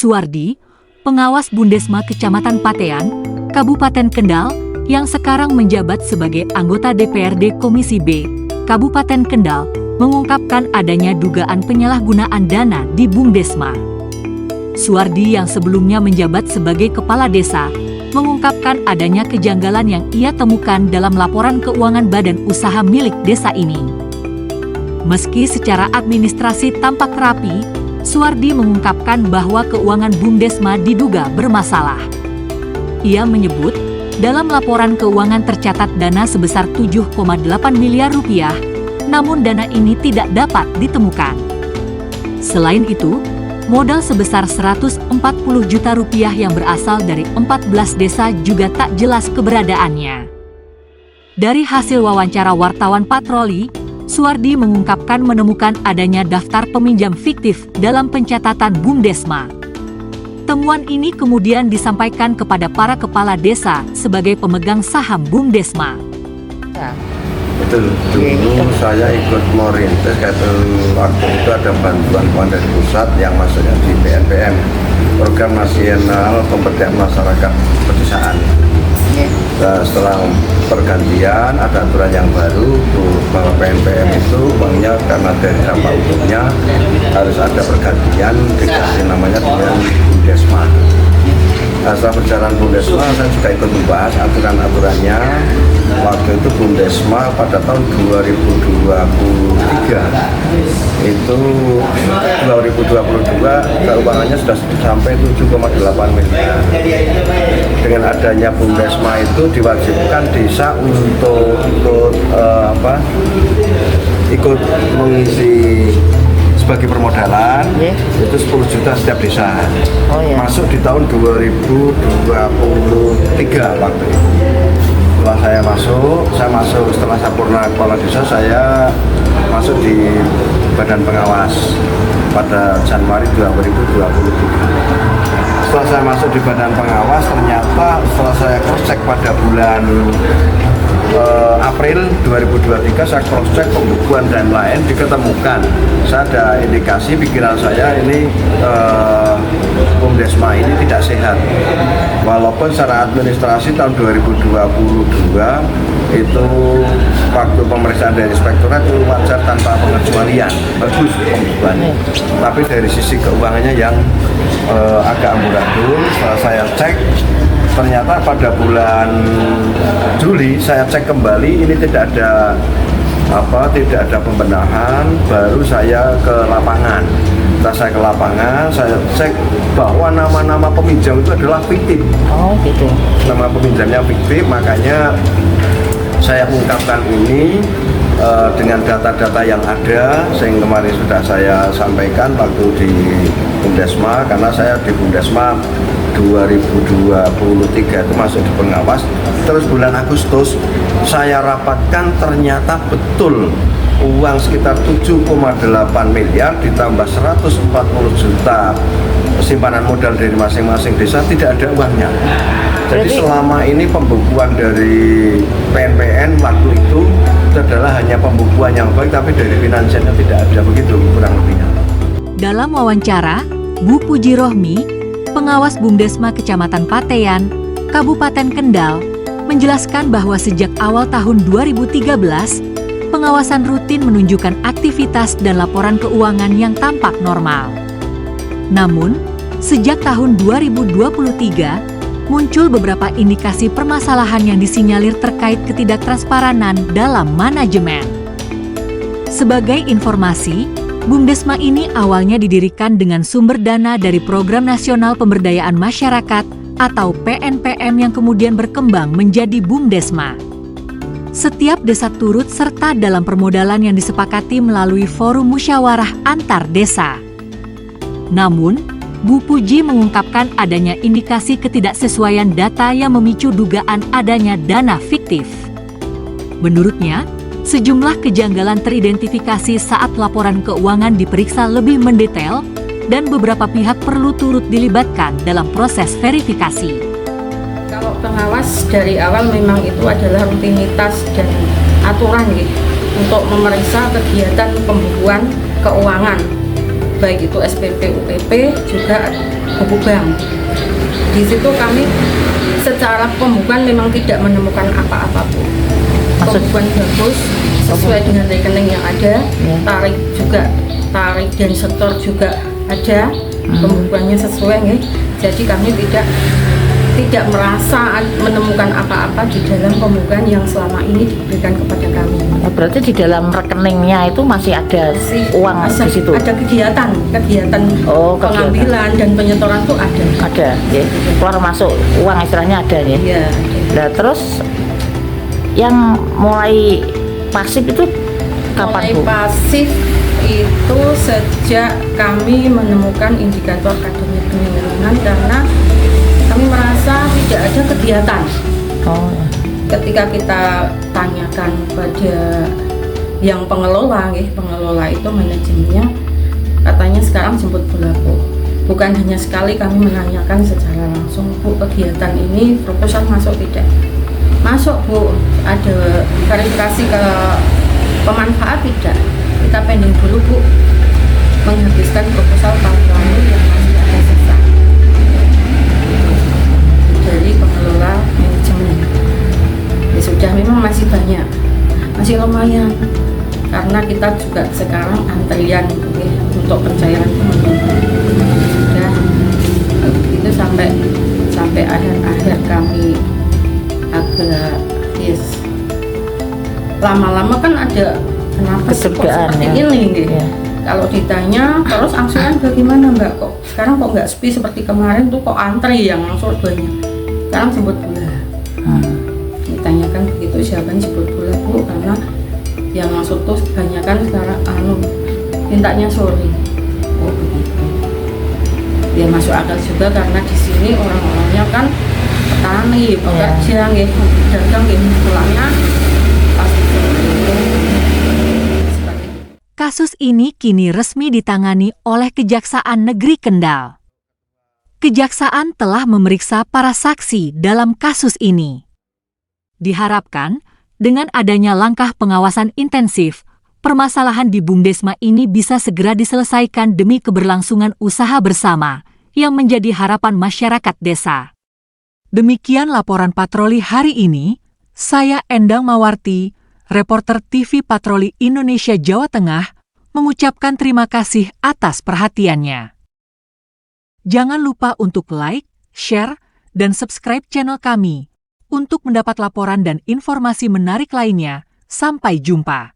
Suwardi, pengawas Bundesma Kecamatan Patean, Kabupaten Kendal, yang sekarang menjabat sebagai anggota DPRD Komisi B, Kabupaten Kendal, mengungkapkan adanya dugaan penyalahgunaan dana di Bundesma. Suwardi yang sebelumnya menjabat sebagai kepala desa, mengungkapkan adanya kejanggalan yang ia temukan dalam laporan keuangan badan usaha milik desa ini. Meski secara administrasi tampak rapi, Suwardi mengungkapkan bahwa keuangan Bundesma diduga bermasalah. Ia menyebut, dalam laporan keuangan tercatat dana sebesar 7,8 miliar rupiah, namun dana ini tidak dapat ditemukan. Selain itu, modal sebesar 140 juta rupiah yang berasal dari 14 desa juga tak jelas keberadaannya. Dari hasil wawancara wartawan patroli, Suwardi mengungkapkan menemukan adanya daftar peminjam fiktif dalam pencatatan Bundesma. Temuan ini kemudian disampaikan kepada para kepala desa sebagai pemegang saham Bundesma. Betul, dulu saya ikut merintis waktu itu ada bantuan dari pusat yang masuknya di PNPM, Program Nasional Pemberdayaan Masyarakat Pedesaan. Nah, setelah pergantian ada aturan yang baru bahwa PNPM itu uangnya karena dari dampak hukumnya harus ada pergantian diganti namanya dengan Bundesma. Nah, setelah berjalan Bundesma saya juga ikut membahas aturan-aturannya. Waktu itu Bundesma pada tahun 2023 itu 2022 keuangannya sudah sampai 7,8 miliar. Dengan adanya Bundesma itu diwajibkan desa untuk ikut mengisi sebagai permodalan, itu 10 juta setiap desa. Masuk di tahun 2023 waktu itu. Setelah saya masuk setelah Sampurna Kepala Desa, saya masuk di Badan Pengawas pada Januari 2023. Setelah saya masuk di Badan Pengawas, ternyata setelah saya cross-check pada bulan April 2023, saya cross-check pembukuan dan lain diketemukan. Saya ada indikasi pikiran saya ini Bundesma ini tidak sehat. Walaupun secara administrasi tahun 2022 itu waktu pemeriksaan dari inspektorat itu wajar tanpa pengecualian, bagus pembukuannya. Tapi dari sisi keuangannya yang agak amburadul, setelah saya cek ternyata pada bulan Juli saya cek kembali ini tidak ada pembenahan. Baru saya ke lapangan. Setelah saya ke lapangan, saya cek bahwa nama-nama peminjam itu adalah fiktif. Oh gitu. Nama peminjamnya fiktif, makanya saya ungkapkan ini dengan data-data yang ada, sehingga kemarin sudah saya sampaikan waktu di Bundesma, karena saya di Bundesma 2023 itu masuk di pengawas. Terus bulan Agustus saya rapatkan, ternyata betul uang sekitar 7,8 miliar ditambah 140 juta simpanan modal dari masing-masing desa tidak ada uangnya. Jadi selama ini pembukuan dari PNPN waktu itu adalah hanya pembukuan yang baik, tapi dari finansialnya tidak ada, begitu kurang lebihnya. Dalam wawancara, Bu Puji Rohmi, pengawas Bundesma Kecamatan Patean, Kabupaten Kendal, menjelaskan bahwa sejak awal tahun 2013, pengawasan rutin menunjukkan aktivitas dan laporan keuangan yang tampak normal. Namun, sejak tahun 2023, muncul beberapa indikasi permasalahan yang disinyalir terkait ketidaktransparan dalam manajemen. Sebagai informasi, Bundesma ini awalnya didirikan dengan sumber dana dari Program Nasional Pemberdayaan Masyarakat atau PNPM yang kemudian berkembang menjadi Bundesma. Setiap desa turut serta dalam permodalan yang disepakati melalui forum musyawarah antar desa. Namun, Bu Puji mengungkapkan adanya indikasi ketidaksesuaian data yang memicu dugaan adanya dana fiktif. Menurutnya, sejumlah kejanggalan teridentifikasi saat laporan keuangan diperiksa lebih mendetail dan beberapa pihak perlu turut dilibatkan dalam proses verifikasi. Kalau pengawas dari awal memang itu adalah rutinitas dan aturan gitu, untuk memeriksa kegiatan pembukuan keuangan baik itu SPP, UPP, juga buku bank. Di situ kami secara pembukuan memang tidak menemukan apa-apa Bu. Pembukuan bagus sesuai dengan rekening yang ada, tarik juga, tarik dan setor juga ada, pembukuannya sesuai nih. Jadi kami tidak merasa menemukan apa-apa di dalam pembukuan yang selama ini diberikan kepada kami. Berarti di dalam rekeningnya itu masih ada uang di situ? Ada kegiatan pengambilan dan penyetoran itu ada. Ada, ya. Keluar masuk uang istilahnya ada ya? Iya. Nah terus yang mulai pasif itu kapan Bu? Mulai pasif itu sejak kami menemukan indikator adanya penyelewengan karena kami merasa tidak ada kegiatan. Oh. Ketika kita tanyakan pada yang pengelola itu manajemennya, katanya sekarang jemput bola Bu. Bukan hanya sekali kami menanyakan secara langsung, Bu, kegiatan ini proposal masuk tidak? Masuk Bu, ada verifikasi ke pemanfaat tidak? Kita pending dulu Bu, menghabiskan proposal tahun lalu yang masih ada sisa dari pengelola manajemen. Ya sudah, memang masih banyak, masih lumayan karena kita juga sekarang antrian untuk pencairan pengelola. Sudah itu sampai akhir kami agak lama-lama kan ada kenapa sih kok seperti ini gitu. Ya. Kalau ditanya terus angsuran bagaimana Mbak, kok sekarang kok nggak sepi seperti kemarin tuh, kok antri yang langsung banyak, sekarang jemput bola. Ditanyakan begitu, jawaban jemput bola Bu, karena yang masuk tuh kebanyakan sekarang mintanya sore. Oh begitu. Ya masuk akal juga karena di sini orang-orangnya kan petani, pekerja, dagang, pulangnya pasti seperti itu. Kasus ini kini resmi ditangani oleh Kejaksaan Negeri Kendal. Kejaksaan telah memeriksa para saksi dalam kasus ini. Diharapkan, dengan adanya langkah pengawasan intensif, permasalahan di Bumdesma ini bisa segera diselesaikan demi keberlangsungan usaha bersama yang menjadi harapan masyarakat desa. Demikian laporan patroli hari ini. Saya Endang Mawarti, reporter TV Patroli Indonesia Jawa Tengah, mengucapkan terima kasih atas perhatiannya. Jangan lupa untuk like, share, dan subscribe channel kami untuk mendapat laporan dan informasi menarik lainnya. Sampai jumpa.